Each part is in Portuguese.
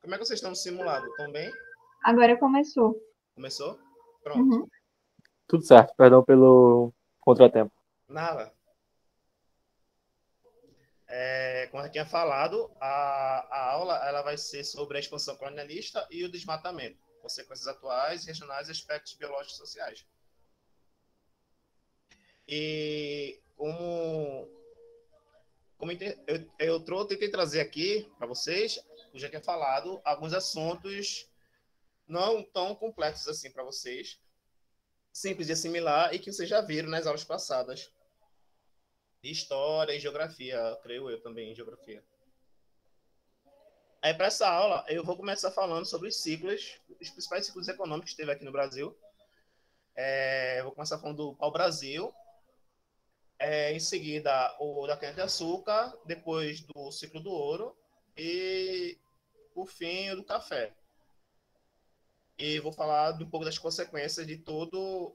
Como é que vocês estão no simulado? Estão bem? Agora começou. Começou? Pronto. Uhum. Tudo certo, perdão pelo contratempo. Nada. Como eu já tinha falado, a aula ela vai ser sobre a expansão colonialista e o desmatamento, consequências atuais, regionais e aspectos biológicos e sociais. E como tentei trazer aqui para vocês, eu já tinha falado, alguns assuntos não tão complexos assim para vocês, simples de assimilar e que vocês já viram nas aulas passadas. De história e geografia, creio eu também, em geografia. Aí, para essa aula, eu vou começar falando sobre os ciclos, os principais ciclos econômicos que teve aqui no Brasil. Vou começar falando do pau-brasil, em seguida o da cana-de-açúcar, depois do ciclo do ouro e, por fim, o do café. E vou falar um pouco das consequências de tudo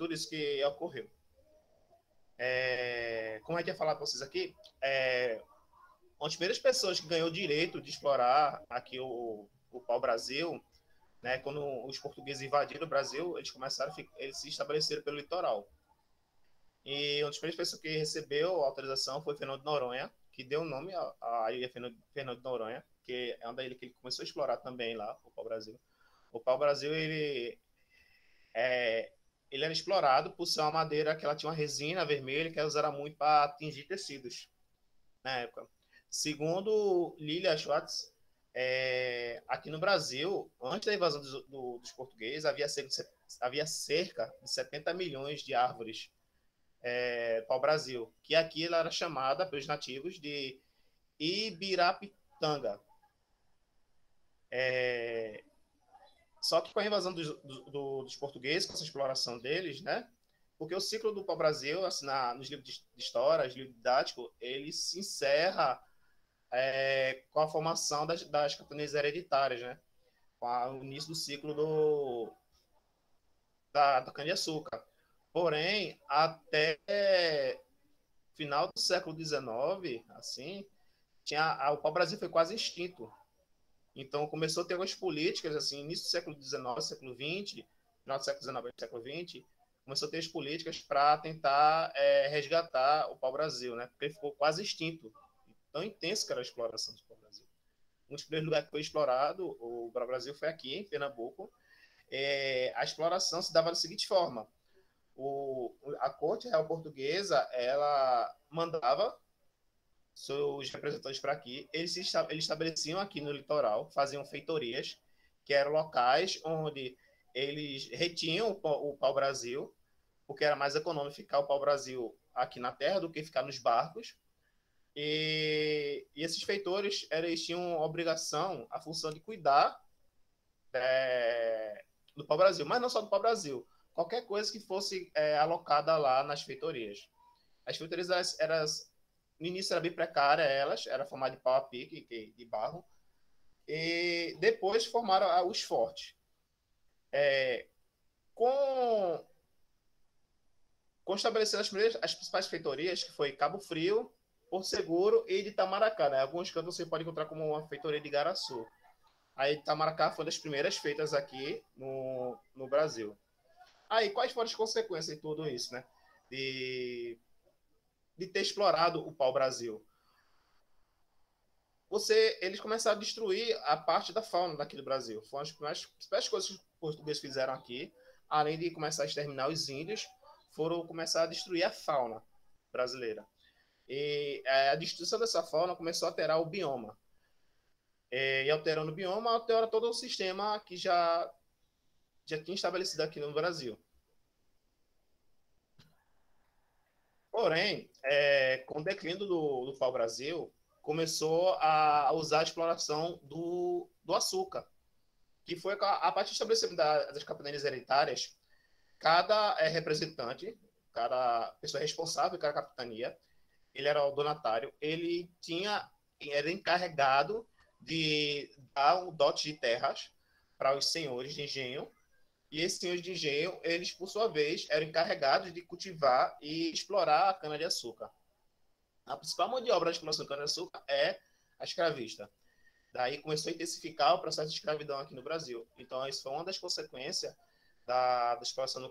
isso que ocorreu. Como é que ia falar para vocês aqui? Uma das primeiras pessoas que ganhou o direito de explorar aqui o pau-brasil, né, quando os portugueses invadiram o Brasil, eles se estabeleceram pelo litoral. E uma das primeiras pessoas que recebeu a autorização foi Fernando de Noronha, que deu o nome à ilha Fernando de Noronha, que é uma da ilha que ele começou a explorar também lá, o pau-brasil. O pau-brasil, ele era explorado por ser uma madeira que ela tinha uma resina vermelha que ela usava muito para atingir tecidos na época. Segundo Lilia Schwartz, aqui no Brasil, antes da invasão dos portugueses, havia cerca de 70 milhões de árvores para o Brasil, que aqui ela era chamada pelos nativos de Ibirapitanga. Só que com a invasão dos portugueses, com essa exploração deles, né? Porque o ciclo do pau-brasil, assim, nos livros de história, nos livros didáticos, ele se encerra com a formação das capitanias hereditárias, né? Com o início do ciclo da cana-de-açúcar. Porém, até final do século XIX, assim, o pau-brasil foi quase extinto. Então, começou a ter algumas políticas, assim, início do século XIX, século XX, final do século XIX e século XX, começou a ter as políticas para tentar resgatar o pau-brasil, né? Porque ele ficou quase extinto. Tão intenso que era a exploração do pau-brasil. Um dos primeiros lugares que foi explorado, o Brasil, foi aqui, em Pernambuco. A exploração se dava da seguinte forma. A corte real portuguesa, ela mandava seus representantes para aqui, eles estabeleciam aqui no litoral, faziam feitorias, que eram locais onde eles retinham o pau-brasil, porque era mais econômico ficar o pau-brasil aqui na terra do que ficar nos barcos. E esses feitores, eles tinham a obrigação, a função de cuidar do pau-brasil, mas não só do pau-brasil, qualquer coisa que fosse alocada lá nas feitorias. As feitorias eram no início era bem precária, era formada de pau a pique, de barro, e depois formaram os fortes. Com, com estabelecendo as principais feitorias, que foi Cabo Frio, Porto Seguro e de Itamaracá, né? Alguns cantos você pode encontrar como uma feitoria de Igaraçu. Aí Itamaracá foi uma das primeiras feitas aqui no Brasil. Aí, quais foram as consequências de tudo isso, né? De ter explorado o pau-brasil? Eles começaram a destruir a parte da fauna daqui do Brasil. Foram as principais coisas que os portugueses fizeram aqui, além de começar a exterminar os índios, foram começar a destruir a fauna brasileira. E a destruição dessa fauna começou a alterar o bioma. E alterando o bioma, altera todo o sistema que já tinha estabelecido aqui no Brasil. Porém, com o declínio do pau-brasil, começou a usar a exploração do açúcar, que foi a partir do estabelecimento das capitanias hereditárias, cada representante, cada pessoa responsável, cada capitania, ele era o donatário, era encarregado de dar um dote de terras para os senhores de engenho, e esses senhores de engenho, eles, por sua vez, eram encarregados de cultivar e explorar a cana-de-açúcar. A principal mão de obra da exploração da cana-de-açúcar é a escravista. Daí começou a intensificar o processo de escravidão aqui no Brasil. Então, isso foi uma das consequências da exploração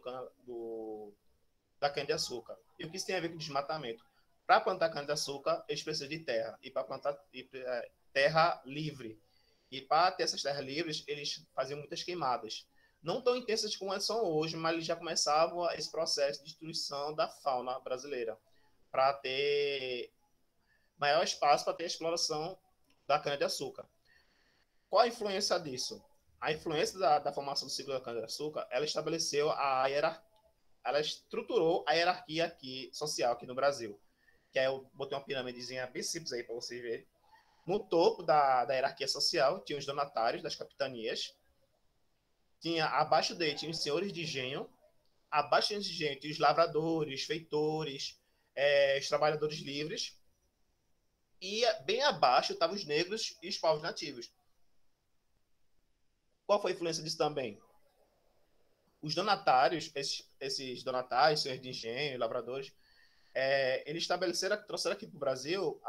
da cana-de-açúcar. E o que isso tem a ver com desmatamento? Para plantar cana-de-açúcar, eles precisam de terra. E para plantar terra livre. E para ter essas terras livres, eles faziam muitas queimadas. Não tão intensas como são hoje, mas eles já começavam esse processo de destruição da fauna brasileira, para ter maior espaço para ter a exploração da cana-de-açúcar. Qual a influência disso? A influência da formação do ciclo da cana-de-açúcar, ela estabeleceu a hierarquia, ela estruturou a hierarquia aqui, social aqui no Brasil. Que aí eu botei uma pirâmidezinha bem simples aí para vocês verem. No topo da hierarquia social, tinha os donatários das capitanias. Abaixo dele tinha os senhores de engenho. Abaixo de engenho tinha os lavradores, feitores, os trabalhadores livres. E bem abaixo estavam os negros e os povos nativos. Qual foi a influência disso também? Os donatários, esses donatários, senhores de engenho, lavradores, eles trouxeram aqui para o Brasil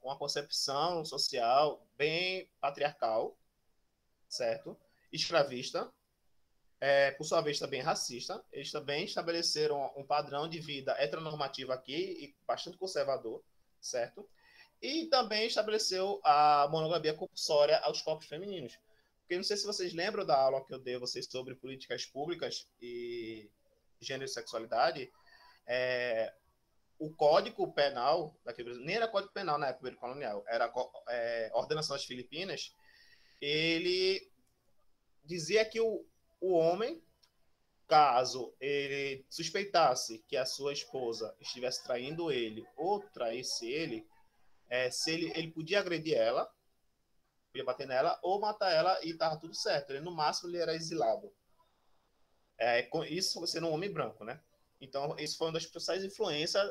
uma concepção social bem patriarcal, certo? Escravista, por sua vez também racista. Eles também estabeleceram um padrão de vida heteronormativo aqui e bastante conservador, certo? E também estabeleceu a monogamia compulsória aos corpos femininos. Porque não sei se vocês lembram da aula que eu dei a vocês sobre políticas públicas e gênero e sexualidade. O Código Penal daquele Brasil, nem era Código Penal na época colonial, era a Ordenação das Filipinas. Ele dizia que o homem, caso ele suspeitasse que a sua esposa estivesse traindo ele ou traísse ele, se ele podia agredir ela, podia bater nela ou matar ela e estava tudo certo. Ele, no máximo, ele era exilado. Isso sendo um homem branco, né? Então, isso foi uma das principais influências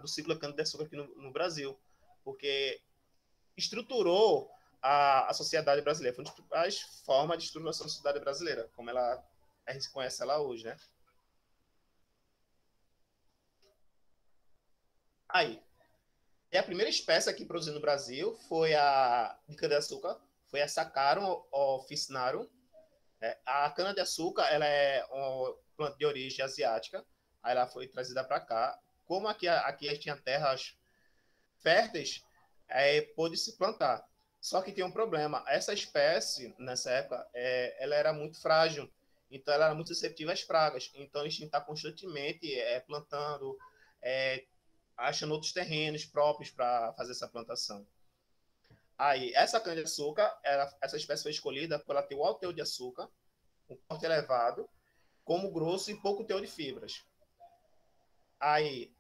do ciclo da cana-de-açúcar aqui no Brasil, porque estruturou a sociedade brasileira. Foi uma das principais formas de estruturação da sociedade brasileira, como a gente conhece ela hoje, né? Aí, e a primeira espécie aqui produzida no Brasil foi a de cana-de-açúcar, foi a Saccharum officinarum. A cana-de-açúcar, ela é uma planta de origem asiática, aí ela foi trazida para cá. Como aqui a gente tinha terras férteis, pôde se plantar. Só que tem um problema, essa espécie, nessa época, ela era muito frágil, então ela era muito suscetível às pragas. Então a gente está constantemente plantando, achando outros terrenos próprios para fazer essa plantação. Aí, essa cana-de-açúcar, essa espécie foi escolhida por ela ter o alto teor de açúcar, um porte elevado, como grosso e pouco teor de fibras. Aí,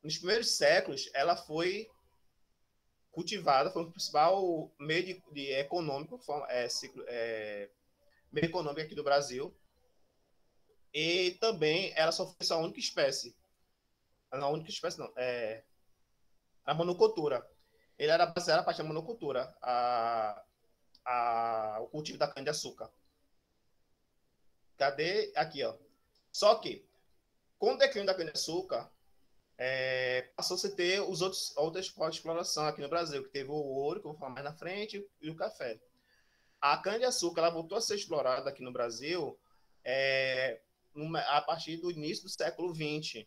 nos primeiros séculos, ela foi cultivada, foi o principal meio econômico, meio econômico aqui do Brasil. E também ela só foi a única espécie. Não, a única espécie não, a monocultura. Ele era baseado a partir da monocultura, o cultivo da cana-de-açúcar. Cadê? Aqui, ó. Só que, com o declínio da cana-de-açúcar, passou-se a ter outras formas de exploração aqui no Brasil, que teve o ouro, que eu vou falar mais na frente, e o café. A cana-de-açúcar ela voltou a ser explorada aqui no Brasil a partir do início do século XX,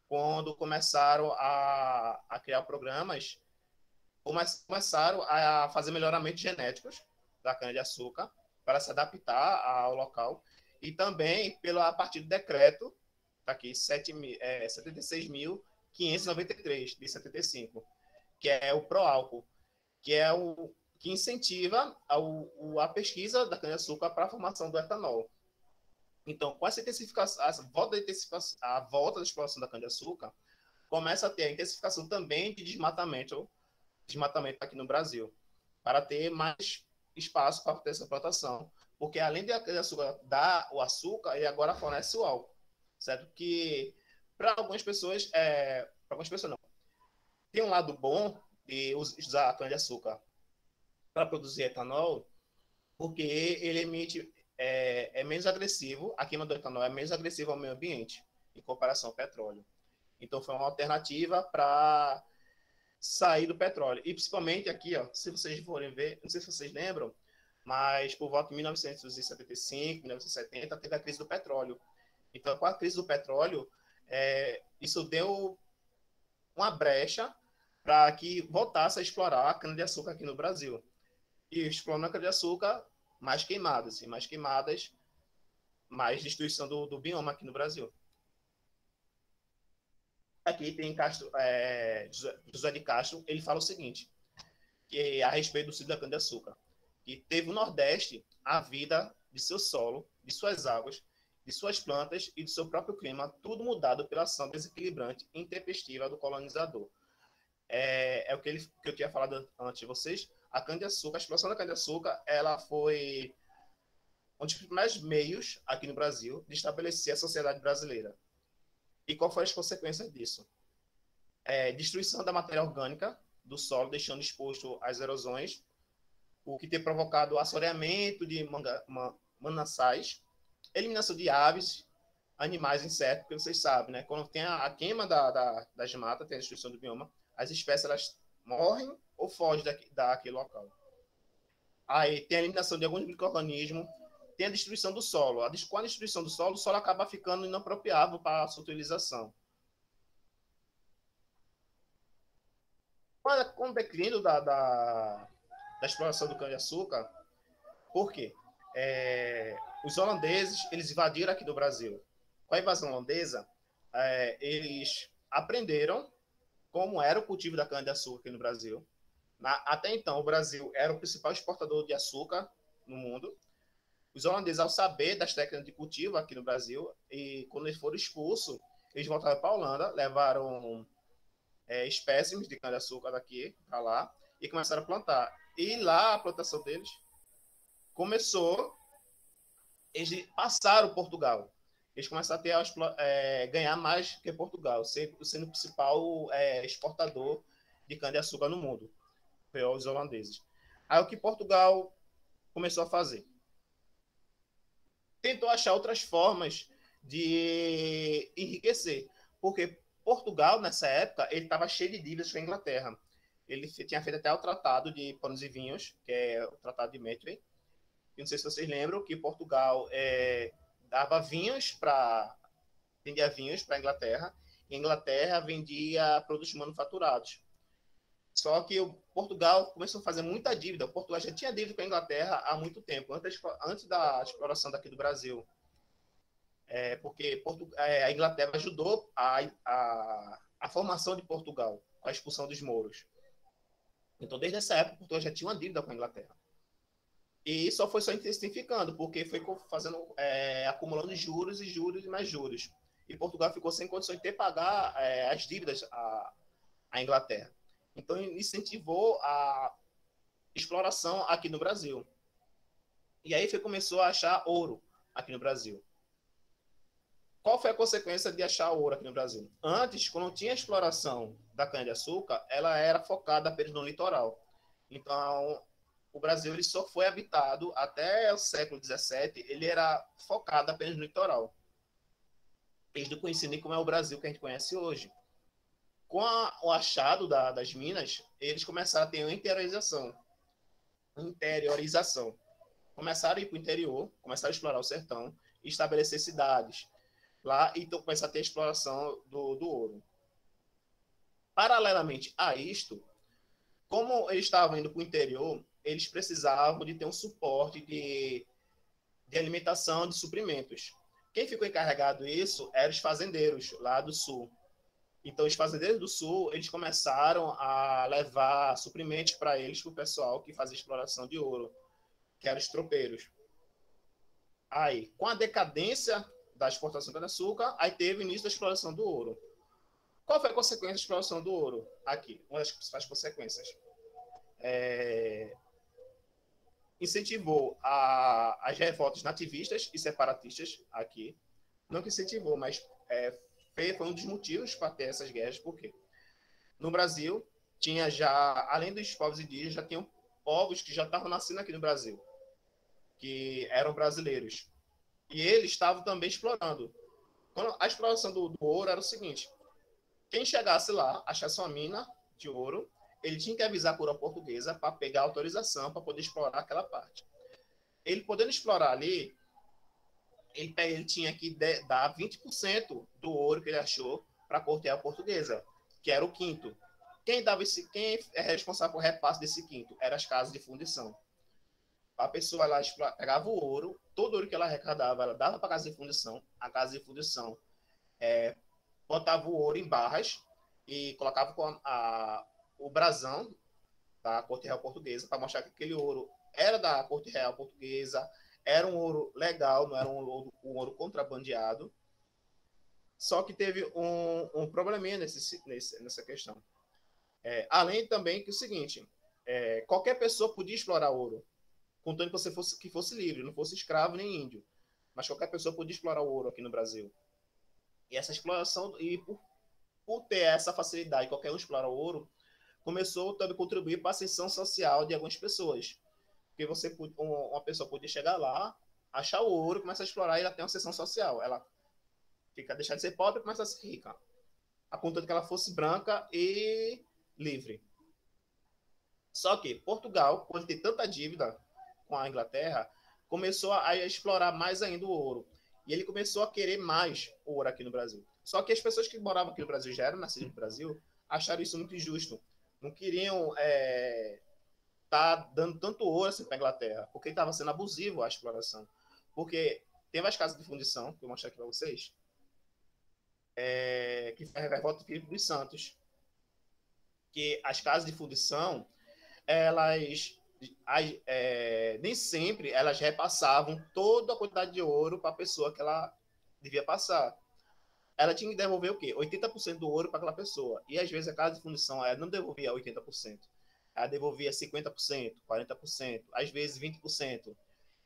quando começaram a criar programas, começaram a fazer melhoramentos genéticos da cana-de-açúcar para se adaptar ao local, e também a partir do decreto, tá aqui, 76.593, de 75, que é o Proálcool, que é que incentiva a pesquisa da cana-de-açúcar para a formação do etanol. Então, com essa intensificação, a volta da exploração da cana-de-açúcar, começa a ter a intensificação também de desmatamento aqui no Brasil, para ter mais espaço para ter essa plantação. Porque além de a cana-de-açúcar dar o açúcar, ele agora fornece o álcool, certo? Que para algumas pessoas, não. Tem um lado bom de usar a cana-de-açúcar para produzir etanol, porque ele emite, menos agressivo, a queima do etanol é menos agressiva ao meio ambiente, em comparação ao petróleo. Então, foi uma alternativa para sair do petróleo. E principalmente aqui, ó, se vocês forem ver, não sei se vocês lembram, mas por volta de 1975, 1970, teve a crise do petróleo. Então, com a crise do petróleo, isso deu uma brecha para que voltasse a explorar a cana-de-açúcar aqui no Brasil. E explorando a cana-de-açúcar, mais queimadas, e mais queimadas, mais destruição do bioma aqui no Brasil. Aqui tem José de Castro, ele fala o seguinte, que a respeito do ciclo da cana-de-açúcar, que teve o Nordeste a vida de seu solo, de suas águas, de suas plantas e do seu próprio clima, tudo mudado pela ação desequilibrante e intempestiva do colonizador. É o que eu tinha falado antes de vocês. A cana-de-açúcar, a exploração da cana-de-açúcar, ela foi um dos primeiros meios aqui no Brasil de estabelecer a sociedade brasileira. E qual foram as consequências disso? Destruição da matéria orgânica do solo, deixando exposto às erosões, o que tem provocado o assoreamento de mananciais, eliminação de aves, animais, insetos, porque vocês sabem, né? Quando tem a queima das matas, tem a destruição do bioma, as espécies elas morrem ou fogem daquele local. Aí tem a eliminação de alguns micro-organismos, tem a destruição do solo. Com a destruição do solo, o solo acaba ficando inapropriável para a sua utilização. Com o declínio da exploração do cana-de-açúcar, por quê? Os holandeses, eles invadiram aqui do Brasil. Com a invasão holandesa, eles aprenderam como era o cultivo da cana-de-açúcar aqui no Brasil. Até então, o Brasil era o principal exportador de açúcar no mundo. Os holandeses, ao saber das técnicas de cultivo aqui no Brasil, e quando eles foram expulsos, eles voltaram para a Holanda, levaram espécimes de cana-de-açúcar daqui para lá e começaram a plantar. E lá a plantação deles começou, eles passaram Portugal. Eles começaram a ganhar mais que Portugal, sendo o principal exportador de cana-de-açúcar no mundo, os holandeses. Aí o que Portugal começou a fazer? Tentou achar outras formas de enriquecer, porque Portugal, nessa época, ele estava cheio de dívidas com a Inglaterra. Ele tinha feito até o Tratado de Panos e Vinhos, que é o Tratado de Methven. Não sei se vocês lembram que Portugal vendia vinhos para a Inglaterra, e a Inglaterra vendia produtos manufaturados. Só que Portugal começou a fazer muita dívida. Portugal já tinha dívida com a Inglaterra há muito tempo, antes da exploração daqui do Brasil. Porque a Inglaterra ajudou a formação de Portugal, com a expulsão dos mouros. Então, desde essa época, Portugal já tinha uma dívida com a Inglaterra. E só foi intensificando, porque foi acumulando juros e juros e mais juros. E Portugal ficou sem condições de pagar as dívidas à Inglaterra. Então, incentivou a exploração aqui no Brasil. E aí começou a achar ouro aqui no Brasil. Qual foi a consequência de achar ouro aqui no Brasil? Antes, quando tinha exploração da cana-de-açúcar, ela era focada apenas no litoral. Então, o Brasil ele só foi habitado até o século XVII, ele era focado apenas no litoral. Eles não conheciam nem como é o Brasil que a gente conhece hoje. Com o achado das minas, eles começaram a ter uma interiorização. Começaram a ir para o interior, começaram a explorar o sertão, e estabelecer cidades lá, e então começaram a ter a exploração do ouro. Paralelamente a isto, como eles estavam indo para o interior, eles precisavam de ter um suporte de alimentação, de suprimentos. Quem ficou encarregado disso eram os fazendeiros lá do sul. Então, os fazendeiros do sul, eles começaram a levar suprimentos para eles, para o pessoal que fazia exploração de ouro, que eram os tropeiros. Aí, com a decadência da exportação de cana-de-açúcar, aí teve o início da exploração do ouro. Qual foi a consequência da exploração do ouro? Aqui, uma das principais consequências. Incentivou as revoltas nativistas e separatistas aqui. Não que incentivou, mas foi um dos motivos para ter essas guerras, porque no Brasil tinha já, além dos povos indígenas, já tinham povos que já estavam nascendo aqui no Brasil, que eram brasileiros. E eles estavam também explorando. A exploração do ouro era o seguinte: quem chegasse lá, achasse uma mina de ouro, ele tinha que avisar a coroa portuguesa para pegar autorização para poder explorar aquela parte. Ele podendo explorar ali, ele tinha que dar 20% do ouro que ele achou para a corte real portuguesa, que era o quinto. Quem é responsável por repasse desse quinto? Eram as casas de fundição. A pessoa lá pegava o ouro, todo o ouro que ela arrecadava, ela dava para a casa de fundição. A casa de fundição botava o ouro em barras e colocava o brasão da Corte Real Portuguesa para mostrar que aquele ouro era da Corte Real Portuguesa, era um ouro legal, não era um ouro contrabandeado. Só que teve um probleminha nessa questão. Além também que o seguinte, qualquer pessoa podia explorar ouro, contanto que fosse livre, não fosse escravo nem índio. Mas qualquer pessoa podia explorar o ouro aqui no Brasil. E essa exploração, e por ter essa facilidade, qualquer um explorar o ouro, começou também a contribuir para a ascensão social de algumas pessoas. Porque uma pessoa podia chegar lá, achar o ouro, começa a explorar e ela tem uma ascensão social. Ela deixar de ser pobre e começa a ser rica. A conta de que ela fosse branca e livre. Só que Portugal, por ter tanta dívida com a Inglaterra, começou a explorar mais ainda o ouro. E ele começou a querer mais ouro aqui no Brasil. Só que as pessoas que moravam aqui no Brasil, já eram nascidas no Brasil, acharam isso muito injusto. Não queriam dando tanto ouro assim para a Inglaterra, porque estava sendo abusivo a exploração. Porque teve as casas de fundição, que eu vou mostrar aqui para vocês, que foi a revolta do Filipe dos Santos. Que as casas de fundição, elas nem sempre elas repassavam toda a quantidade de ouro para a pessoa que ela devia passar. Ela tinha que devolver o quê? 80% do ouro para aquela pessoa. E às vezes a casa de fundição ela não devolvia 80%. Ela devolvia 50%, 40%, às vezes 20%.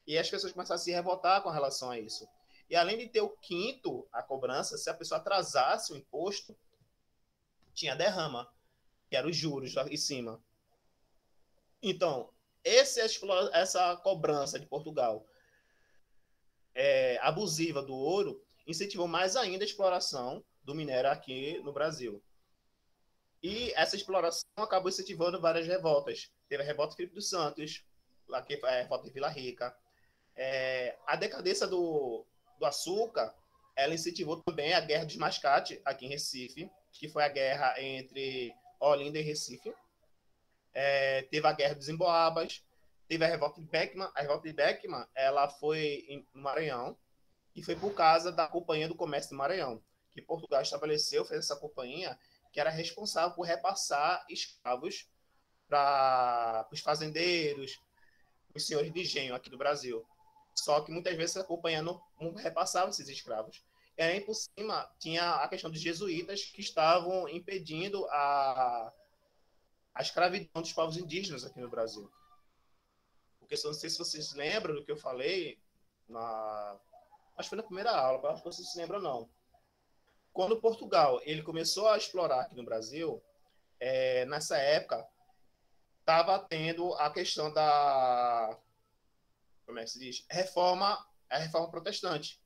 E as pessoas começaram a se revoltar com relação a isso. E além de ter o quinto, a cobrança, se a pessoa atrasasse o imposto, tinha derrama, que era os juros lá em cima. Então, essa cobrança de Portugal abusiva do ouro incentivou mais ainda a exploração do minério aqui no Brasil. E essa exploração acabou incentivando várias revoltas. Teve a revolta de Filipe dos Santos, lá que foi a revolta de Vila Rica. A decadência do açúcar, ela incentivou também a Guerra dos Mascates aqui em Recife, que foi a guerra entre Olinda e Recife. Teve a Guerra dos Emboabas, teve a revolta de Beckman. A revolta de Beckman, ela foi no Maranhão, e foi por causa da Companhia do Comércio do Maranhão, que Portugal estabeleceu, fez essa companhia, que era responsável por repassar escravos para os fazendeiros, os senhores de engenho aqui do Brasil. Só que muitas vezes a companhia não repassava esses escravos. E aí, por cima, tinha a questão dos jesuítas que estavam impedindo a escravidão dos povos indígenas aqui no Brasil. Porque eu não sei se vocês lembram do que eu falei, acho que foi na primeira aula, acho que vocês se lembram não. Quando Portugal ele começou a explorar aqui no Brasil, nessa época, estava tendo a questão da, como é que se diz? A reforma protestante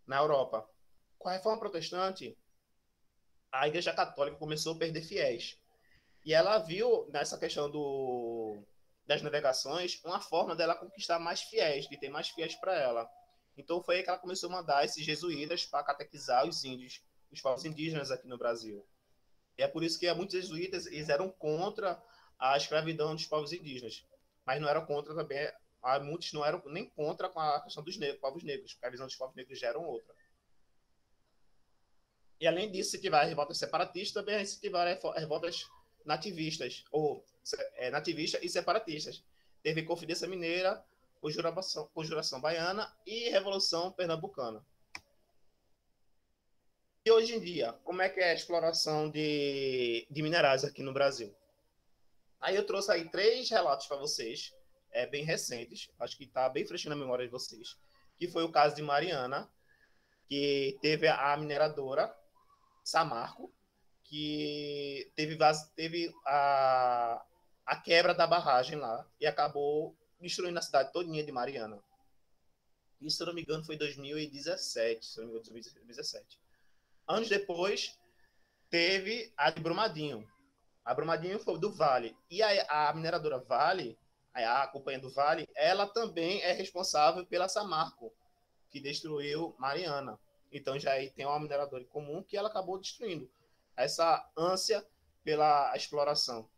na Europa. Com a reforma protestante, a Igreja Católica começou a perder fiéis. E ela viu nessa questão das navegações uma forma dela conquistar mais fiéis, de ter mais fiéis para ela. Então foi aí que ela começou a mandar esses jesuítas para catequizar os índios, os povos indígenas aqui no Brasil. E é por isso que muitos jesuítas eles eram contra a escravidão dos povos indígenas, mas não eram contra também, muitos não eram nem contra com a questão dos povos negros, porque a visão dos povos negros já era outra. E além disso, se tiver revoltas separatistas, também se tiver revoltas nativistas, ou nativistas e separatistas. Teve Confidência Mineira, Conjuração Baiana e Revolução Pernambucana. E hoje em dia, como é que é a exploração de minerais aqui no Brasil? Aí eu trouxe aí 3 relatos para vocês, bem recentes, acho que está bem fresquinho na memória de vocês, que foi o caso de Mariana, que teve a mineradora Samarco, que teve a quebra da barragem lá e acabou destruindo a cidade todinha de Mariana. Isso, se eu não me engano, foi em 2017, se eu não me engano, 2017. Anos depois, teve a de Brumadinho. A Brumadinho foi do Vale. E a mineradora Vale, a companhia do Vale, ela também é responsável pela Samarco, que destruiu Mariana. Então já aí tem uma mineradora em comum que ela acabou destruindo. Essa ânsia pela exploração.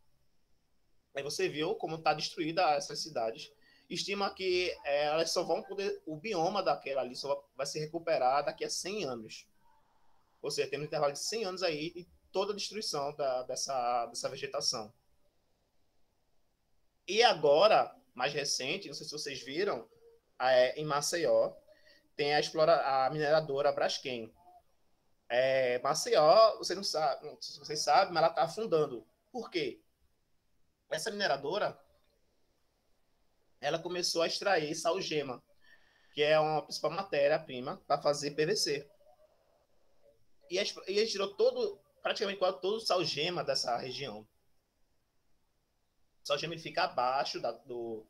Aí você viu como está destruída essas cidades. Estima que elas só vão poder... O bioma daquela ali só vai se recuperar daqui a 100 anos. Ou seja, tem um intervalo de 100 anos aí e toda a destruição dessa vegetação. E agora, mais recente, não sei se vocês viram, em Maceió, tem a mineradora Braskem. Maceió, você não sabe, não sei se vocês sabem, mas ela está afundando. Por quê? Essa mineradora, ela começou a extrair salgema, que é uma principal matéria-prima para fazer PVC. E ele tirou praticamente todo o salgema dessa região. O salgema ele fica abaixo do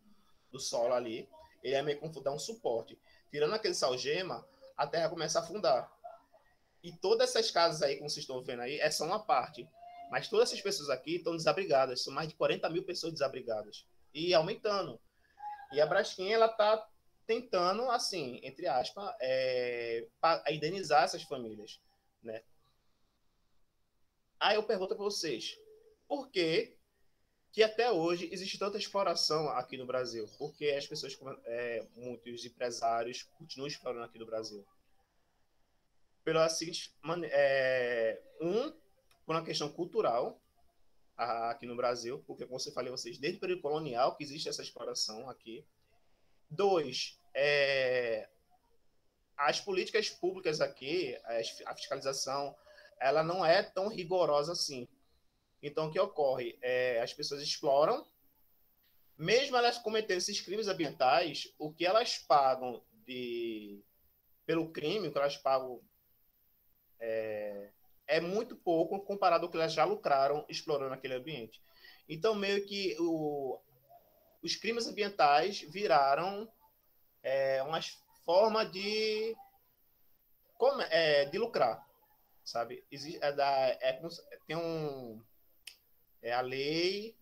solo ali, ele é meio como dar um suporte. Tirando aquele salgema, a terra começa a afundar. E todas essas casas aí, como vocês estão vendo aí, é só uma parte. Mas todas essas pessoas aqui estão desabrigadas. São mais de 40 mil pessoas desabrigadas. E aumentando. E a Braskem, ela está tentando, assim, entre aspas, indenizar essas famílias, né? Aí eu pergunto para vocês, por que até hoje existe tanta exploração aqui no Brasil? Por que as pessoas, muitos empresários, continuam explorando aqui no Brasil? Pela seguinte por uma questão cultural aqui no Brasil, porque, como você falei a vocês, desde o período colonial que existe essa exploração aqui. 2, as políticas públicas aqui, a fiscalização, ela não é tão rigorosa assim. Então, o que ocorre? As pessoas exploram, mesmo elas cometendo esses crimes ambientais, o que elas pagam pelo crime, o que elas pagam é muito pouco comparado ao que elas já lucraram explorando aquele ambiente. Então, meio que os crimes ambientais viraram uma forma de lucrar, sabe? Tem a lei,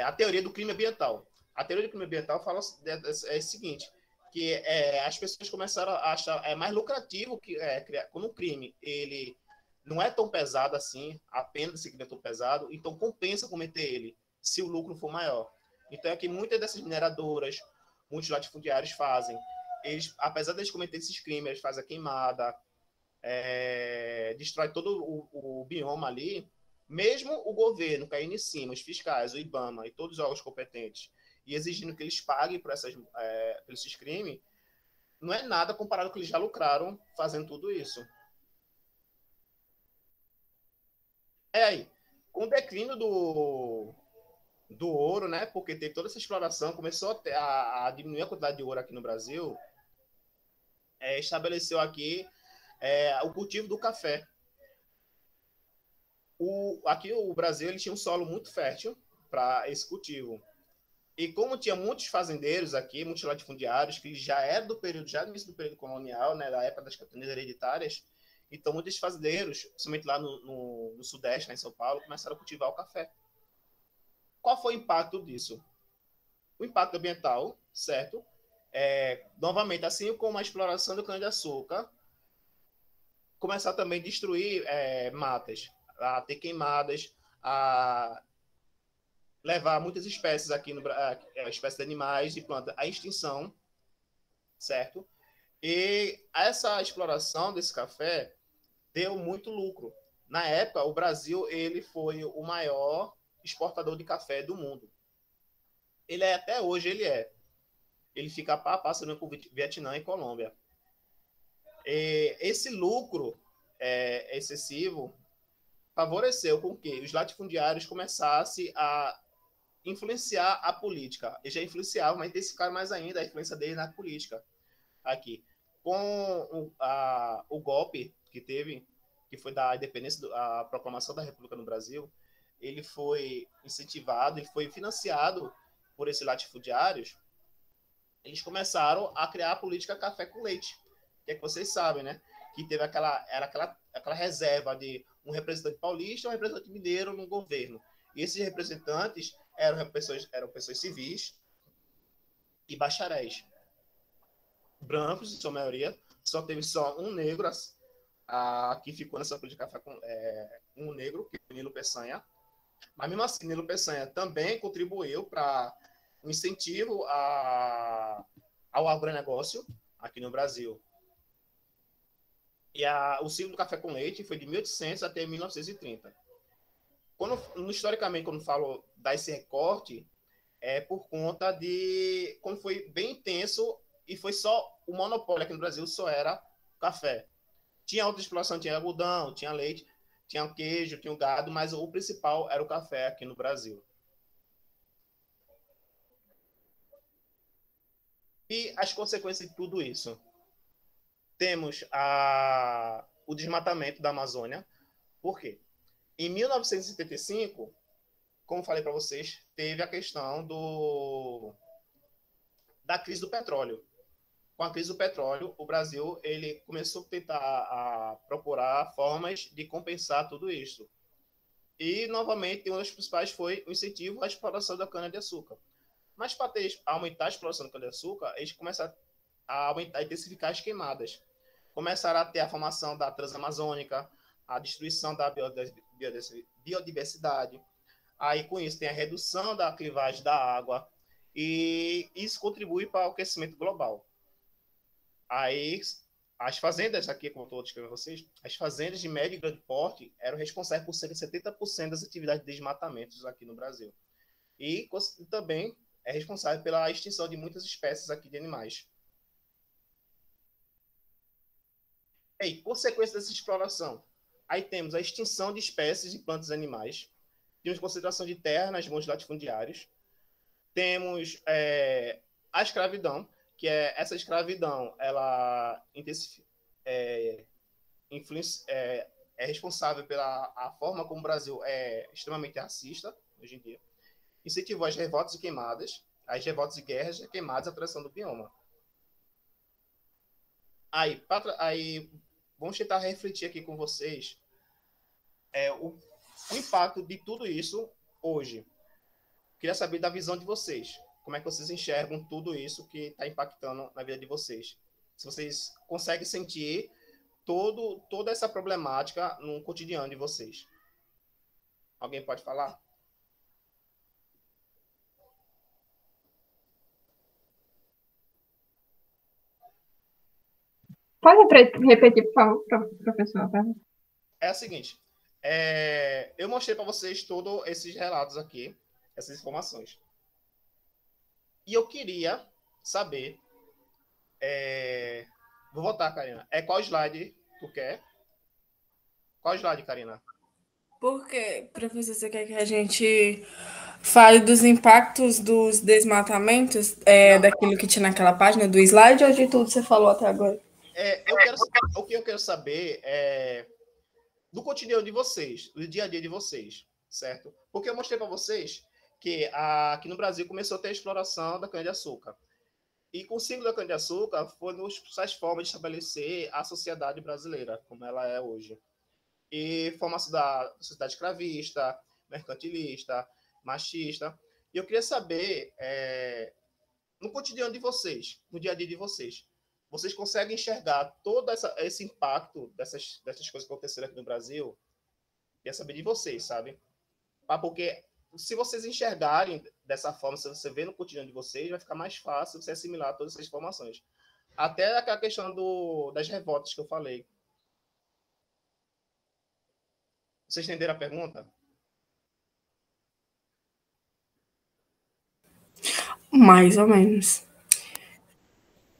a teoria do crime ambiental. A teoria do crime ambiental fala o seguinte, que as pessoas começaram a achar mais lucrativo que quando o crime ele não é tão pesado assim, a pena desse crime é tão pesado, então compensa cometer ele, se o lucro for maior. Então é que muitas dessas mineradoras, muitos latifundiários fazem. Eles, apesar de eles cometerem esses crimes, eles fazem a queimada, destrói todo o bioma ali, mesmo o governo caindo em cima, os fiscais, o IBAMA e todos os órgãos competentes, e exigindo que eles paguem por esses crimes, não é nada comparado com o que eles já lucraram fazendo tudo isso. Aí, com o declínio do ouro, né, porque teve toda essa exploração, começou a diminuir a quantidade de ouro aqui no Brasil, estabeleceu aqui o cultivo do café. Aqui o Brasil ele tinha um solo muito fértil para esse cultivo. E como tinha muitos fazendeiros aqui, muitos latifundiários, que já era do início do período colonial, né, da época das capitanias hereditárias, então muitos fazendeiros, principalmente lá no Sudeste, lá em São Paulo, começaram a cultivar o café. Qual foi o impacto disso? O impacto ambiental, certo? Novamente, assim como a exploração do cana-de-açúcar, começar também a destruir matas, a ter queimadas, a levar muitas espécies aqui, espécies de animais e plantas, à extinção, certo? E essa exploração desse café deu muito lucro. Na época, o Brasil ele foi o maior exportador de café do mundo. Até hoje ele é. Ele fica passando por Vietnã e Colômbia. E esse lucro excessivo favoreceu com que os latifundiários começassem a influenciar a política. Eles já influenciavam, mas intensificaram mais ainda a influência dele na política aqui. Com o golpe que teve, que foi da independência, a proclamação da República no Brasil, ele foi incentivado, ele foi financiado por esses latifundiários. Eles começaram a criar a política café com leite, que é que vocês sabem, né? que teve aquela reserva de um representante paulista e um representante mineiro no governo. E esses representantes eram pessoas civis e bacharéis. Brancos, em sua maioria, só teve só um negro que ficou nessa política de café com um negro, que é o Nilo Peçanha. Mas mesmo assim, Nilo Peçanha também contribuiu para o incentivo ao agronegócio aqui no Brasil. E o ciclo do café com leite foi de 1800 até 1930. Historicamente, quando falo dar esse recorte, é por conta de quando foi bem intenso e foi só o monopólio aqui no Brasil, só era café. Tinha outra exploração, tinha algodão, tinha leite, tinha queijo, tinha o gado, mas o principal era o café aqui no Brasil. E as consequências de tudo isso? Temos o desmatamento da Amazônia. Por quê? Em 1975, como falei para vocês, teve a questão da crise do petróleo. Com a crise do petróleo, o Brasil ele começou a tentar procurar formas de compensar tudo isso. E, novamente, uma das principais foi o incentivo à exploração da cana-de-açúcar. Mas, para aumentar a exploração da cana-de-açúcar, eles começaram a intensificar as queimadas. Começaram a ter a formação da Transamazônica, a destruição da biodiversidade. Aí, com isso, tem a redução da clivagem da água. E isso contribui para o aquecimento global. Aí, as fazendas aqui, como eu estou descrevendo vocês, as fazendas de médio e grande porte eram responsáveis por cerca de 70% das atividades de desmatamento aqui no Brasil. E também é responsável pela extinção de muitas espécies aqui de animais. E consequência dessa exploração? Aí temos a extinção de espécies de plantas e animais, temos concentração de terra nas mãos de latifundiários, temos a escravidão, que essa escravidão, ela é responsável pela forma como o Brasil é extremamente racista, hoje em dia. Incentivou as revoltas e queimadas, as revoltas e guerras e queimadas, a tração do bioma. Aí, vamos tentar refletir aqui com vocês o impacto de tudo isso hoje. Queria saber da visão de vocês. Como é que vocês enxergam tudo isso que está impactando na vida de vocês? Se vocês conseguem sentir toda essa problemática no cotidiano de vocês. Alguém pode falar? Pode repetir, por favor, professor? É o seguinte, eu mostrei para vocês todos esses relatos aqui, essas informações. E eu queria saber... Vou voltar, Karina. Qual slide tu quer? Qual slide, Karina? Por que, professor, você quer que a gente fale dos impactos dos desmatamentos, daquilo que tinha naquela página do slide, ou de tudo que você falou até agora? O que eu quero saber é do cotidiano de vocês, do dia a dia de vocês, certo? Porque eu mostrei para vocês que aqui no Brasil começou a ter a exploração da cana-de-açúcar. E com o ciclo da cana-de-açúcar foi uma das formas de estabelecer a sociedade brasileira, como ela é hoje. E formação da sociedade escravista, mercantilista, machista. E eu queria saber, no cotidiano de vocês, no dia a dia de vocês, vocês conseguem enxergar todo esse impacto dessas coisas que aconteceram aqui no Brasil? Eu queria saber de vocês, sabe? Porque se vocês enxergarem dessa forma, se você vê no cotidiano de vocês, vai ficar mais fácil você assimilar todas essas informações. Até aquela questão das revoltas que eu falei. Vocês entenderam a pergunta? Mais ou menos.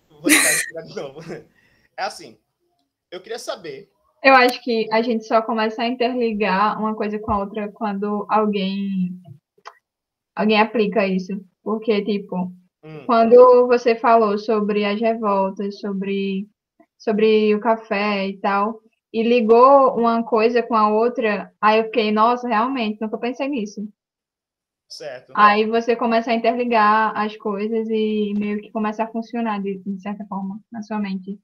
Vou tentar de novo. É assim, eu queria saber... Eu acho que a gente só começa a interligar uma coisa com a outra quando alguém aplica isso. Porque, tipo, quando você falou sobre as revoltas, sobre o café e tal, e ligou uma coisa com a outra, aí eu fiquei, nossa, realmente, nunca pensei nisso. Certo. Aí você começa a interligar as coisas e meio que começa a funcionar de certa forma na sua mente.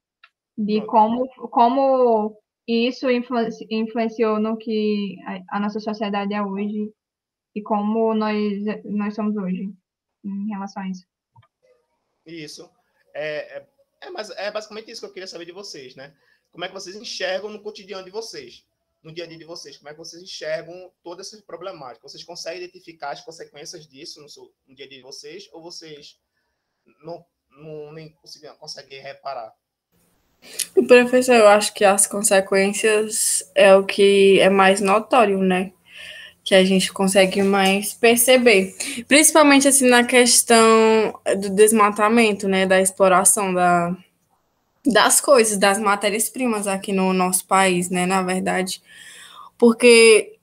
de como isso influenciou no que a nossa sociedade é hoje e como nós somos hoje em relação a isso. Isso. É basicamente isso que eu queria saber de vocês, né? Como é que vocês enxergam no cotidiano de vocês, no dia a dia de vocês? Como é que vocês enxergam todas essas problemáticas? Vocês conseguem identificar as consequências disso no dia a dia de vocês ou vocês nem conseguem reparar? Professor, eu acho que as consequências é o que é mais notório, né? Que a gente consegue mais perceber. Principalmente, assim, na questão do desmatamento, né? Da exploração das coisas, das matérias-primas aqui no nosso país, né? Na verdade. Porque,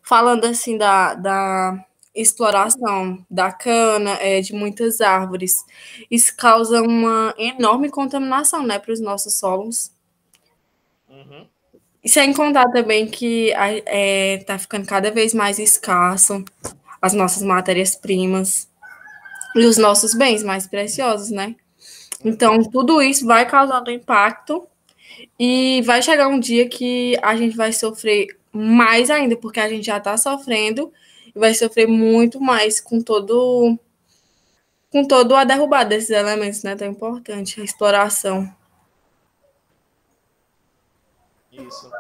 falando, assim, da exploração da cana, de muitas árvores, isso causa uma enorme contaminação, né? Para os nossos solos. Uhum. E sem contar também que está ficando cada vez mais escasso as nossas matérias-primas e os nossos bens mais preciosos, né? Então, tudo isso vai causando impacto e vai chegar um dia que a gente vai sofrer mais ainda, porque a gente já está sofrendo e vai sofrer muito mais com todo a derrubada desses elementos, né? Tão importante, a exploração. Isso.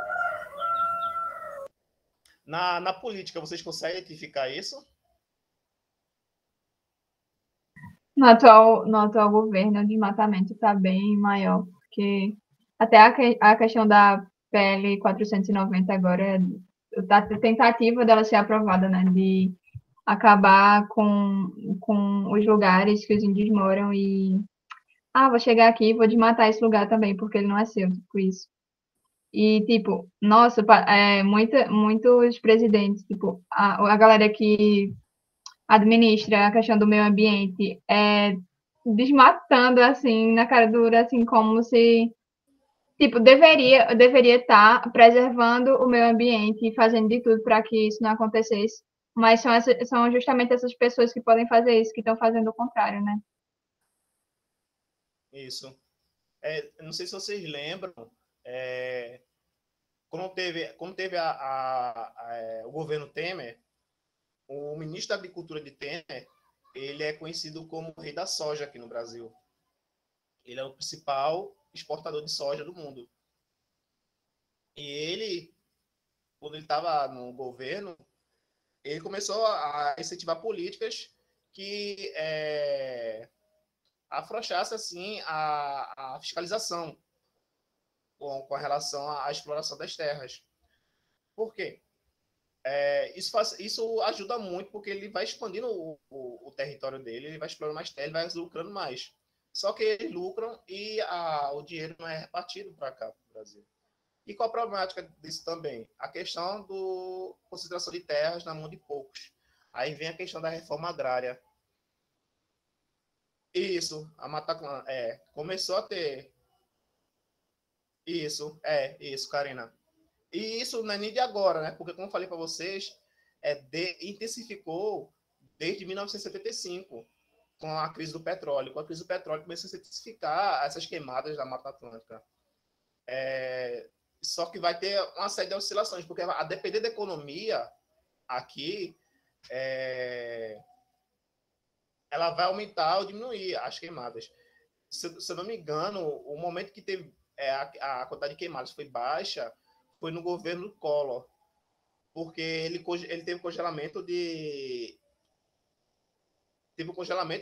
Na política, vocês conseguem identificar isso? No atual governo, o desmatamento está bem maior, porque até a questão da PL 490 agora, a tentativa dela ser aprovada, né, de acabar com os lugares que os índios moram e vou chegar aqui e vou desmatar esse lugar também, porque ele não é seu, tipo isso. E, tipo, nossa, muitos presidentes, tipo, a galera que administra a questão do meio ambiente desmatando, assim, na cara dura, assim, como se, tipo, deveria estar preservando o meio ambiente e fazendo de tudo para que isso não acontecesse. Mas são justamente essas pessoas que podem fazer isso, que estão fazendo o contrário, né? Isso. Não sei se vocês lembram, quando teve o governo Temer, o ministro da Agricultura de Temer, ele é conhecido como o rei da soja aqui no Brasil. Ele é o principal exportador de soja do mundo. E ele, quando ele estava no governo, ele começou a incentivar políticas que afrouxassem assim, a fiscalização com relação à exploração das terras. Por quê? Isso ajuda muito, porque ele vai expandindo o território dele, ele vai explorando mais terra, ele vai lucrando mais. Só que eles lucram e o dinheiro não é repartido para cá, para o Brasil. E qual a problemática disso também? A questão da concentração de terras na mão de poucos. Aí vem a questão da reforma agrária. Isso, a Mata Atlântica, começou a ter. Isso, Karina. E isso não é nem de agora, né? Porque, como eu falei para vocês, intensificou desde 1975, com a crise do petróleo. Com a crise do petróleo, começou a se intensificar essas queimadas da Mata Atlântica. Só que vai ter uma série de oscilações, porque a depender da economia aqui, ela vai aumentar ou diminuir as queimadas. Se eu não me engano, o momento que teve a quantidade de queimadas foi baixa foi no governo do Collor, porque ele teve um congelamento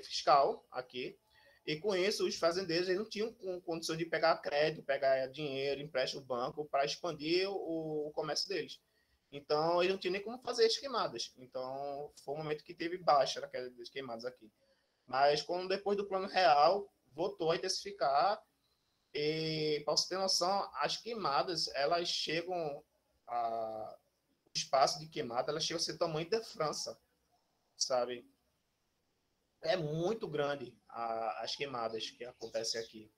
fiscal aqui, e com isso os fazendeiros não tinham condições de pegar crédito, pegar dinheiro, empréstimo do banco para expandir o comércio deles. Então, eles não tinham nem como fazer as queimadas. Então, foi um momento que teve baixa das queimadas aqui. Mas, depois do plano real, voltou a intensificar. E, para você ter noção, as queimadas, elas chegam o espaço de queimada, elas chegam a ser do tamanho da França, sabe? É muito grande as queimadas que acontecem aqui.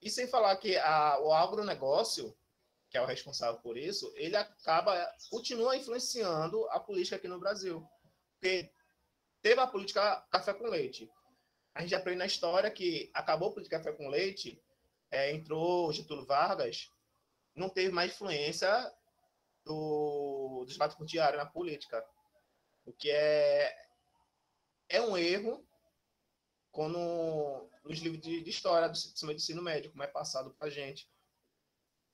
E sem falar que o agronegócio, que é o responsável por isso, ele continua influenciando a política aqui no Brasil. Porque teve a política café com leite. A gente aprende na história que acabou a política café com leite entrou Getúlio Vargas, não teve mais influência dos latifundiários na política, o que é um erro quando nos livros de história do ensino médio, como é passado para a gente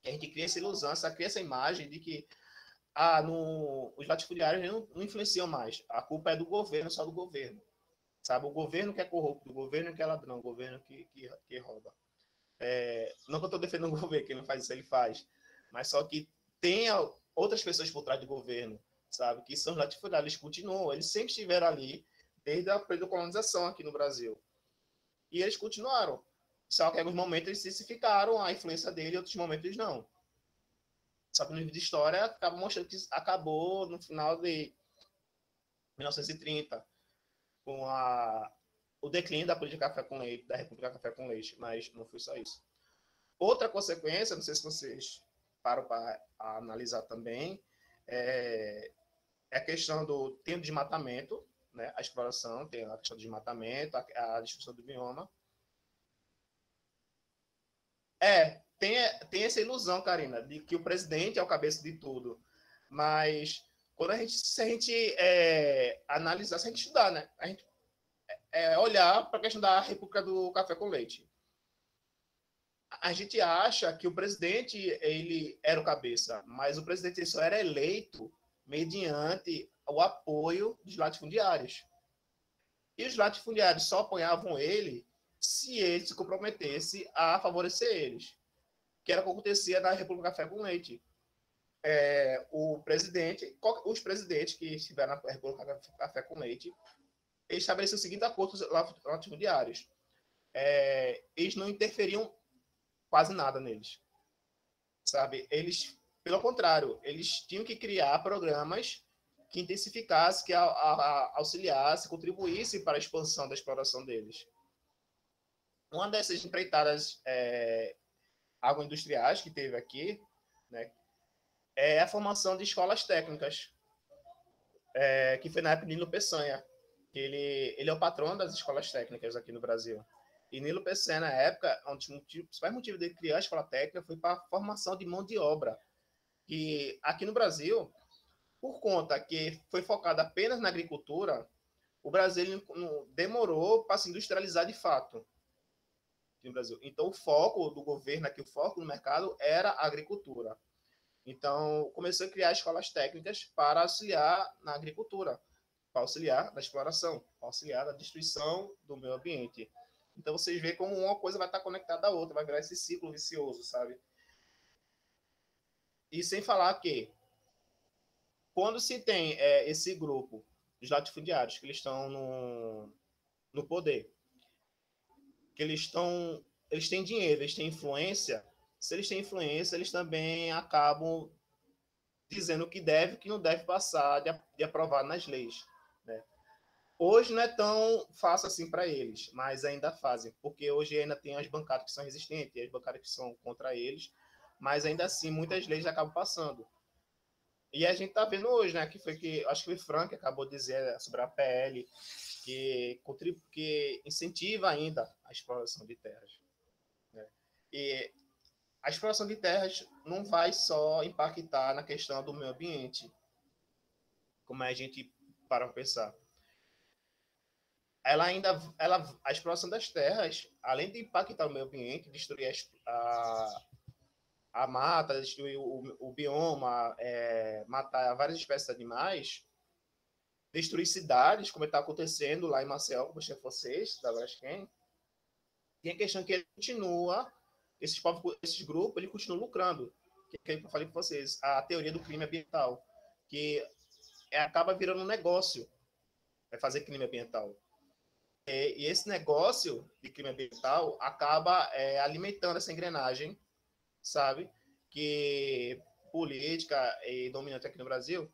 cria essa ilusão, cria essa imagem de que os latifundiários não influenciam mais. A culpa é do governo, só do governo. Sabe? O governo que é corrupto, o governo que é ladrão, o governo que rouba. Não que eu estou defendendo o governo, quem não faz isso, ele faz. Mas só que tem outras pessoas por trás do governo, sabe? Que são os latifundiários, eles continuam, eles sempre estiveram ali, desde a colonização aqui no Brasil. E eles continuaram. Só que em alguns momentos eles intensificaram a influência dele, em outros momentos eles não. Só que no livro de história acaba mostrando que acabou no final de 1930, com o declínio da política café com leite, da República Café com Leite, mas não foi só isso. Outra consequência, não sei se vocês param para analisar também, é a questão do tempo de desmatamento, né? A exploração, tem a questão do desmatamento, a destruição do bioma. Tem essa ilusão, Karina, de que o presidente é o cabeça de tudo. Mas quando se a gente analisar, se a gente estudar, né? A gente olhar para a questão da República do Café com Leite. A gente acha que o presidente ele era o cabeça, mas o presidente só era eleito mediante o apoio dos latifundiários. E os latifundiários só apoiavam ele se ele se comprometesse a favorecer eles, que era o que acontecia na República Café com Leite. Os presidentes que estiveram na República Café com Leite, eles estabeleceram o seguinte acordo com os latifundiários. Eles não interferiam quase nada neles, sabe? Eles, pelo contrário, eles tinham que criar programas que intensificassem, que auxiliassem, contribuíssem para a expansão da exploração deles. Uma dessas empreitadas agroindustriais que teve aqui, né, é a formação de escolas técnicas, que foi na época de Nilo Peçanha. Ele é o patrão das escolas técnicas aqui no Brasil. E Nilo Peçanha, na época, o principal motivo de criar a escola técnica foi para a formação de mão de obra. E aqui no Brasil, por conta que foi focado apenas na agricultura, o Brasil demorou para se industrializar de fato no Brasil. Então, o foco do governo aqui, o foco no mercado era a agricultura. Então, começou a criar escolas técnicas para auxiliar na agricultura, para auxiliar na exploração, para auxiliar na destruição do meio ambiente. Então, vocês veem como uma coisa vai estar conectada à outra, vai virar esse ciclo vicioso, sabe? E sem falar que, quando se tem esse grupo dos latifundiários, que eles estão no poder, que eles têm dinheiro, eles têm influência, se eles têm influência, eles também acabam dizendo o que deve e o que não deve passar de aprovar nas leis, né? Hoje não é tão fácil assim para eles, mas ainda fazem, porque hoje ainda tem as bancadas que são resistentes, e as bancadas que são contra eles, mas ainda assim muitas leis acabam passando. E a gente está vendo hoje, né, acho que foi Frank que acabou de dizer sobre a PL, que incentiva ainda a exploração de terras, né? E a exploração de terras não vai só impactar na questão do meio ambiente, como a gente para pensar. A exploração das terras, além de impactar o meio ambiente, destruir a mata, destruir o bioma, matar várias espécies de animais, destruir cidades, como está acontecendo lá em Maceió, como eu vocês, da Braskem. Tem a questão que ele continua, esses grupos, ele continua lucrando. Que eu falei para vocês, a teoria do crime ambiental, que acaba virando um negócio, fazer crime ambiental. E esse negócio de crime ambiental acaba alimentando essa engrenagem, sabe? Que política e dominante aqui no Brasil.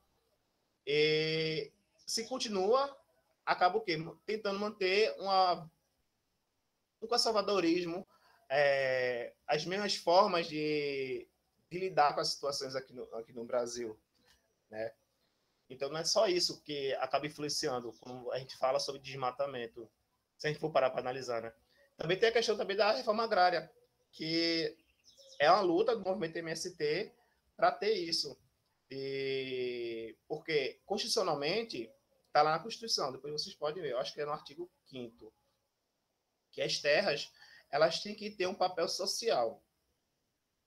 E se continua, acaba o quê? Tentando manter um conservadorismo, as mesmas formas de lidar com as situações aqui no Brasil, né? Então, não é só isso que acaba influenciando quando a gente fala sobre desmatamento, se a gente for parar para analisar, né? Também tem a questão também da reforma agrária, que é uma luta do movimento MST para ter isso. Porque, constitucionalmente, está lá na Constituição, depois vocês podem ver, eu acho que é no artigo 5º, que as terras elas têm que ter um papel social.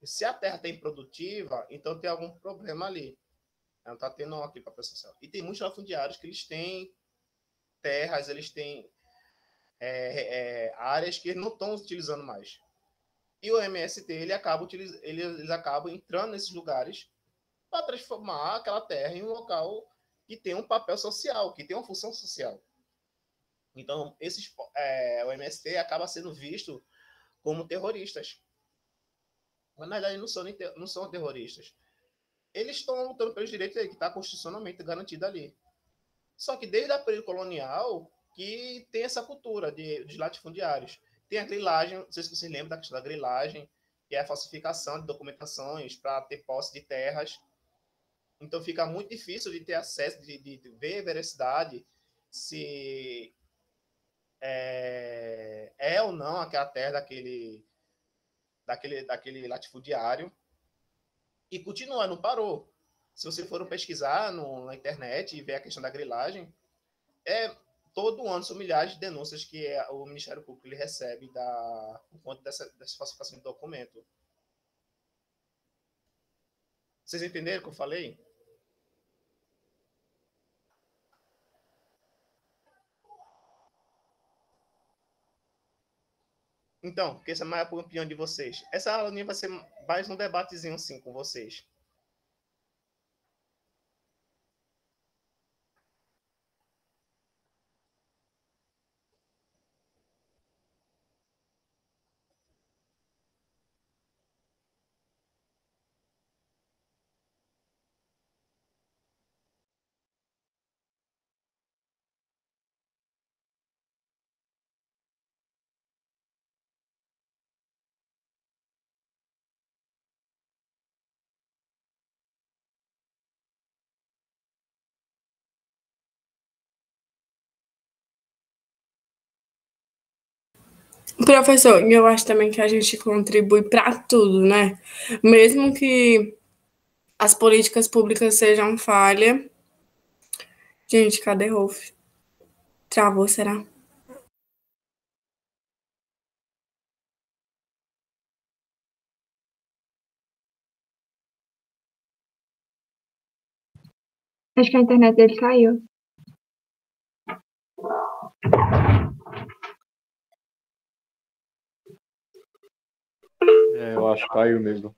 E se a terra está improdutiva, então tem algum problema ali. Não está tendo aquele papel social. E tem muitos latifundiários que eles têm terras, eles têm áreas que eles não estão utilizando mais. E o MST, eles acabam entrando nesses lugares para transformar aquela terra em um local que tem um papel social, que tem uma função social. Então, o MST acaba sendo visto como terroristas. Mas, na verdade, não são terroristas. Eles estão lutando pelos direitos que está constitucionalmente garantido ali. Só que desde a período colonial que tem essa cultura de latifundiários. Tem a grilagem, não sei se vocês lembram da questão da grilagem, que é a falsificação de documentações para ter posse de terras. Então fica muito difícil de ter acesso, de ver a veracidade se é ou não aquela terra daquele latifundiário. E continua, não parou. Se você for pesquisar na internet e ver a questão da grilagem, todo ano são milhares de denúncias que o Ministério Público ele recebe por conta dessa falsificação de documento. Vocês entenderam o que eu falei? Então, porque essa é a maior opinião de vocês. Essa aula vai ser mais um debatezinho assim com vocês. Professor, eu acho também que a gente contribui para tudo, né? Mesmo que as políticas públicas sejam falha. Gente, cadê Rolf? Travou, será? Acho que a internet dele caiu. Eu acho que caiu mesmo.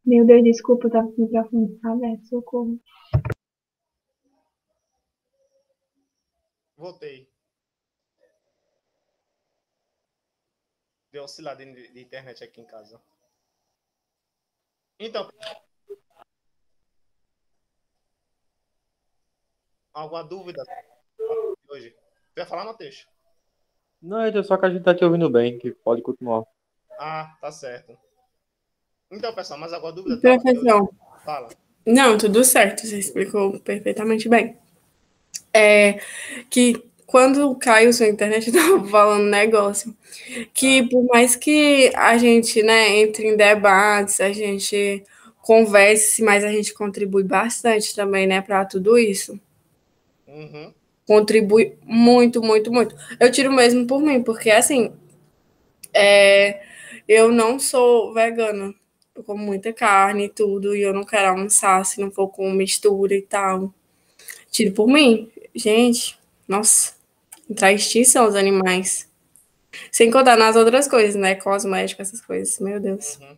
Meu Deus, desculpa, eu tava com o microfone aberto, socorro. Voltei. Deu oscilada de internet aqui em casa. Então, alguma dúvida hoje? Você vai falar, Matheus? Não, é só que a gente tá te ouvindo bem, que pode continuar. Ah, tá certo. Então, pessoal, mais alguma dúvida? Professor. Fala. Não, tudo certo, você explicou perfeitamente bem. Que quando caiu sua internet, eu tava falando negócio. Que por mais que a gente, né, entre em debates, a gente converse, mas a gente contribui bastante também, né, para tudo isso. Uhum. Contribui muito, muito, muito. Eu tiro mesmo por mim, porque assim, eu não sou vegana. Eu como muita carne e tudo, e eu não quero almoçar se não for com mistura e tal. Tiro por mim. Gente, nossa, entrar em extinção os animais. Sem contar nas outras coisas, né? Cosméticos, essas coisas. Meu Deus. Uhum.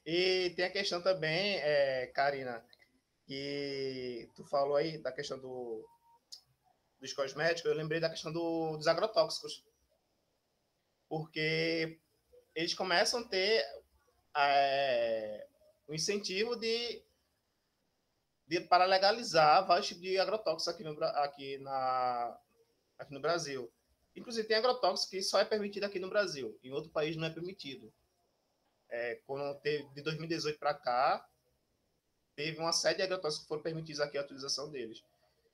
E tem a questão também, Karina, que tu falou aí da questão dos cosméticos, eu lembrei da questão dos agrotóxicos. Porque eles começam a ter o incentivo para legalizar vários tipos de agrotóxicos aqui no Brasil. Inclusive, tem agrotóxico que só é permitido aqui no Brasil. Em outro país não é permitido. Quando teve, de 2018 para cá, teve uma série de agrotóxicos que foram permitidos aqui a utilização deles.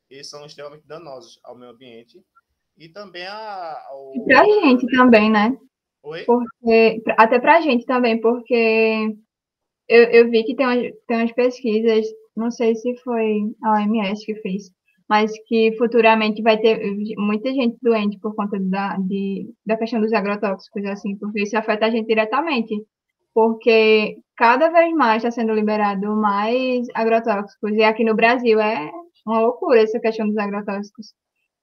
Eles são extremamente danosos ao meio ambiente e também ao... E pra gente também, né? Oi? Porque, até pra gente também, porque eu vi que tem umas pesquisas, não sei se foi a OMS que fez, mas que futuramente vai ter muita gente doente por conta da questão dos agrotóxicos, assim, porque isso afeta a gente diretamente. Porque cada vez mais está sendo liberado mais agrotóxicos. E aqui no Brasil é uma loucura essa questão dos agrotóxicos.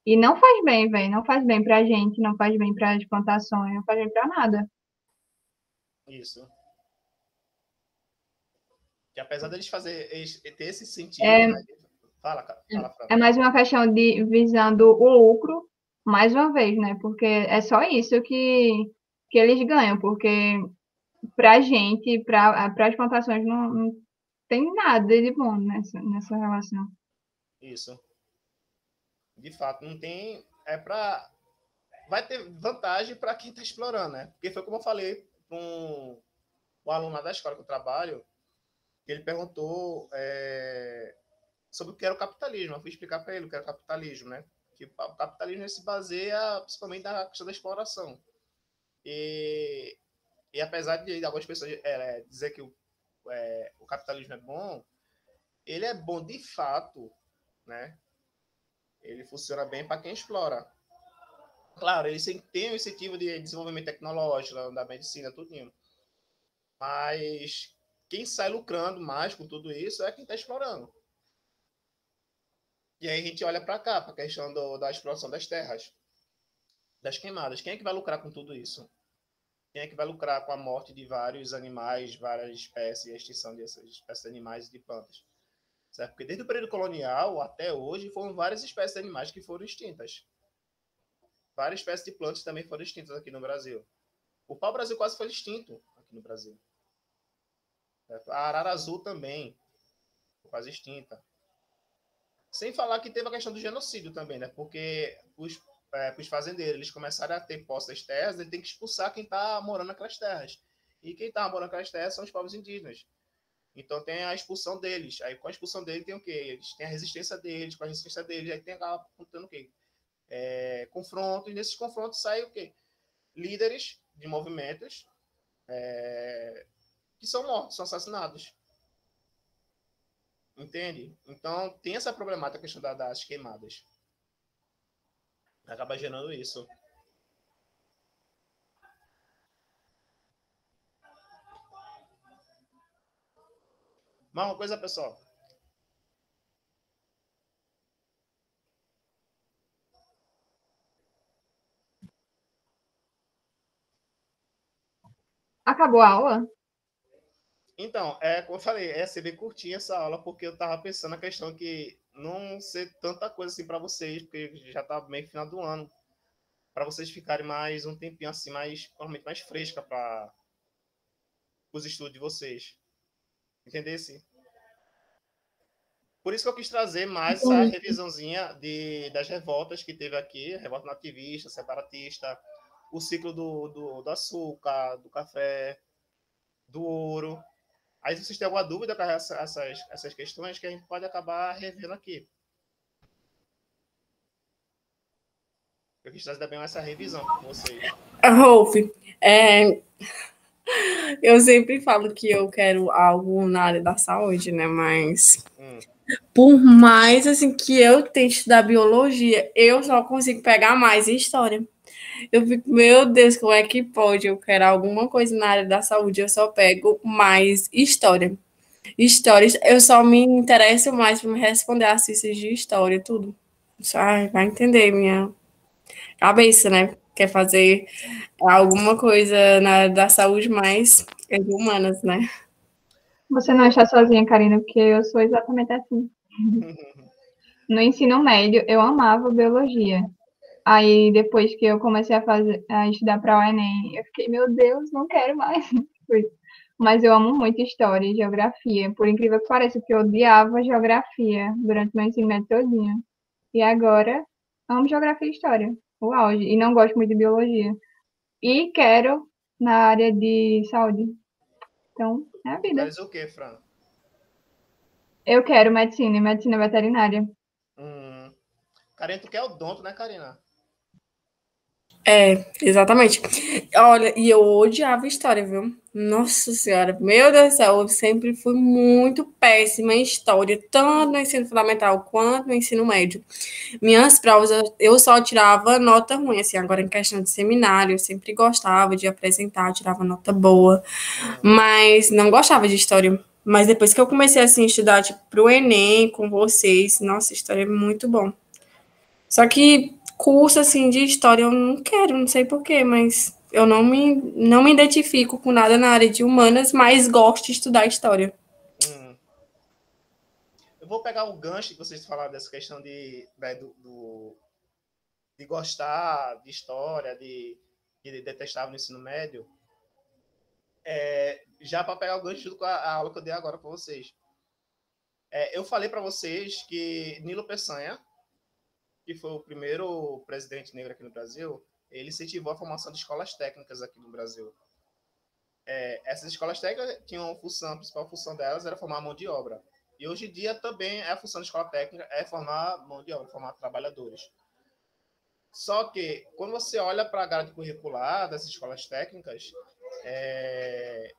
E não faz bem, velho. Não faz bem pra gente, não faz bem para as plantações, não faz bem pra nada. Isso. Que apesar deles ter esse sentido, né? Fala, Fran. É mais uma questão de visando o lucro, mais uma vez, né? Porque é só isso que eles ganham, porque pra gente, para as plantações, não tem nada de bom nessa relação. Isso. De fato, não tem. Vai ter vantagem para quem está explorando, né? Porque foi como eu falei com o aluno da escola que eu trabalho, que ele perguntou sobre o que era o capitalismo. Eu fui explicar para ele o que era o capitalismo, né? Que o capitalismo se baseia principalmente na questão da exploração. E apesar de algumas pessoas dizer que o capitalismo é bom, ele é bom de fato, né? Ele funciona bem para quem explora. Claro, ele tem um incentivo de desenvolvimento tecnológico, da medicina, tudinho. Mas quem sai lucrando mais com tudo isso é quem está explorando. E aí a gente olha para cá, para a questão da exploração das terras, das queimadas. Quem é que vai lucrar com tudo isso? Quem é que vai lucrar com a morte de vários animais, várias espécies, a extinção dessas espécies de animais e de plantas? Certo? Porque desde o período colonial até hoje foram várias espécies de animais que foram extintas. Várias espécies de plantas também foram extintas aqui no Brasil. O pau-brasil quase foi extinto aqui no Brasil. Certo? A arara azul também foi quase extinta. Sem falar que teve a questão do genocídio também, né? Porque os fazendeiros eles começaram a ter posse das terras, eles têm que expulsar quem está morando naquelas terras. E quem está morando naquelas terras são os povos indígenas. Então tem a expulsão deles. Aí com a expulsão deles tem o quê? Eles têm a resistência deles, com a resistência deles, aí tem acontecendo o quê? Confrontos, e nesses confrontos saem o quê? Líderes de movimentos que são mortos, são assassinados. Entende? Então tem essa problemática, a questão das queimadas. Acaba gerando isso. Mas uma coisa, pessoal. Acabou a aula? Então, como eu falei, ser bem curtinha essa aula, porque eu estava pensando na questão que não ser tanta coisa assim para vocês, porque já está meio final do ano, para vocês ficarem mais um tempinho assim, provavelmente mais fresca para os estudos de vocês. Entendesse? Por isso que eu quis trazer mais essa revisãozinha das revoltas que teve aqui, revolta nativista, separatista, o ciclo do açúcar, do café, do ouro. Aí, se vocês têm alguma dúvida com essas questões, que a gente pode acabar revendo aqui. Eu quis trazer também essa revisão para vocês. Rolf, eu sempre falo que eu quero algo na área da saúde, né? Mas por mais assim que eu tente estudar biologia, eu só consigo pegar mais história. Eu fico, meu Deus, como é que pode? Eu quero alguma coisa na área da saúde, eu só pego mais história. Histórias, eu só me interesso mais por me responder a ciências de história, tudo. Vai entender minha cabeça, né? Quer fazer alguma coisa na área da saúde, mas é de humanas, né? Você não está sozinha, Karina, porque eu sou exatamente assim. No ensino médio, eu amava biologia. Aí, depois que eu comecei a estudar para o Enem, eu fiquei, meu Deus, não quero mais. Mas eu amo muito história e geografia. Por incrível que pareça, porque eu odiava geografia durante meu ensino médio todinho. E agora, amo geografia e história. o auge. E não gosto muito de biologia. E quero na área de saúde. Então, é a vida. Queres o quê, Fran? Eu quero medicina veterinária. Karina, tu quer odonto, né, Karina? Exatamente. Olha, e eu odiava história, viu? Nossa Senhora, meu Deus do céu, eu sempre fui muito péssima em história, tanto no ensino fundamental quanto no ensino médio. Minhas provas, eu só tirava nota ruim, assim, agora em questão de seminário, eu sempre gostava de apresentar, tirava nota boa, mas não gostava de história. Mas depois que eu comecei, assim, a estudar, tipo, pro Enem com vocês, nossa, história é muito bom. Só que curso, assim, de história eu não quero, não sei porquê, mas eu não me identifico com nada na área de humanas, mas gosto de estudar história. Eu vou pegar o gancho que vocês falaram dessa questão de gostar de história, de detestar no ensino médio. Já para pegar o gancho junto com a aula que eu dei agora para vocês. Eu falei para vocês que Nilo Peçanha, que foi o primeiro presidente negro aqui no Brasil, ele incentivou a formação de escolas técnicas aqui no Brasil. Essas escolas técnicas tinham a principal função delas era formar mão de obra. E hoje em dia também a função da escola técnica é formar mão de obra, formar trabalhadores. Só que, quando você olha para a grade curricular das escolas técnicas,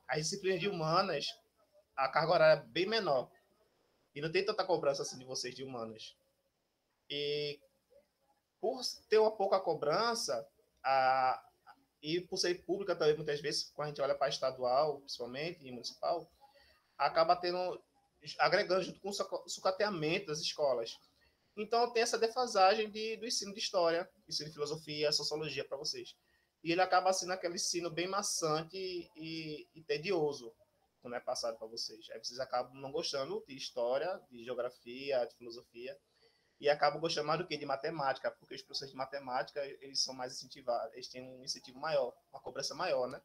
as disciplinas de humanas, a carga horária é bem menor. E não tem tanta cobrança assim de vocês de humanas. E por ter uma pouca cobrança, e por ser pública também, muitas vezes, quando a gente olha para estadual, principalmente, e municipal, acaba agregando junto com o sucateamento das escolas. Então, tem essa defasagem do ensino de história, ensino de filosofia, sociologia para vocês. E ele acaba sendo aquele ensino bem maçante e tedioso quando é passado para vocês. Aí vocês acabam não gostando de história, de geografia, de filosofia, e acabam gostando mais do que de matemática, porque os professores de matemática, eles são mais incentivados, eles têm um incentivo maior, uma cobrança maior, né?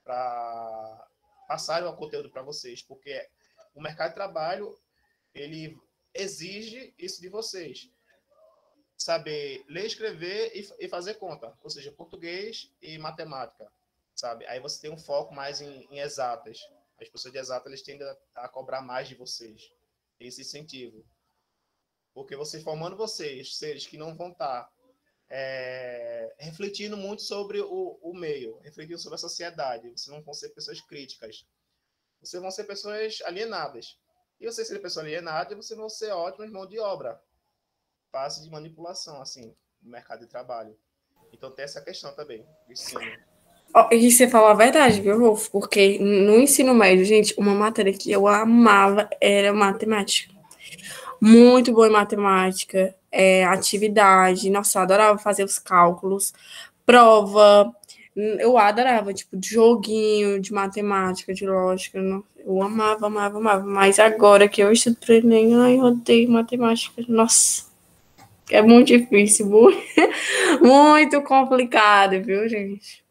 Para passarem o conteúdo para vocês, porque o mercado de trabalho, ele exige isso de vocês. Saber ler, escrever e fazer conta, ou seja, português e matemática, sabe? Aí você tem um foco mais em exatas. As pessoas de exatas, eles tendem a cobrar mais de vocês. Esse incentivo. Porque você formando vocês, seres que não vão estar refletindo muito sobre o meio, refletindo sobre a sociedade, vocês não vão ser pessoas críticas. Vocês vão ser pessoas alienadas. E você ser pessoa alienada, você vão ser ótimos mão de obra. Fácil de manipulação, assim, no mercado de trabalho. Então tem essa questão também, do ensino. E você falou a verdade, viu, Wolf? Porque no ensino médio, gente, uma matéria que eu amava era matemática. Muito boa em matemática, atividade, nossa, eu adorava fazer os cálculos, prova, eu adorava, tipo, de joguinho, de matemática, de lógica, eu amava, amava, amava, mas agora que eu estudo para Enem, ai, eu odeio matemática, nossa, é muito difícil, muito complicado, viu, gente?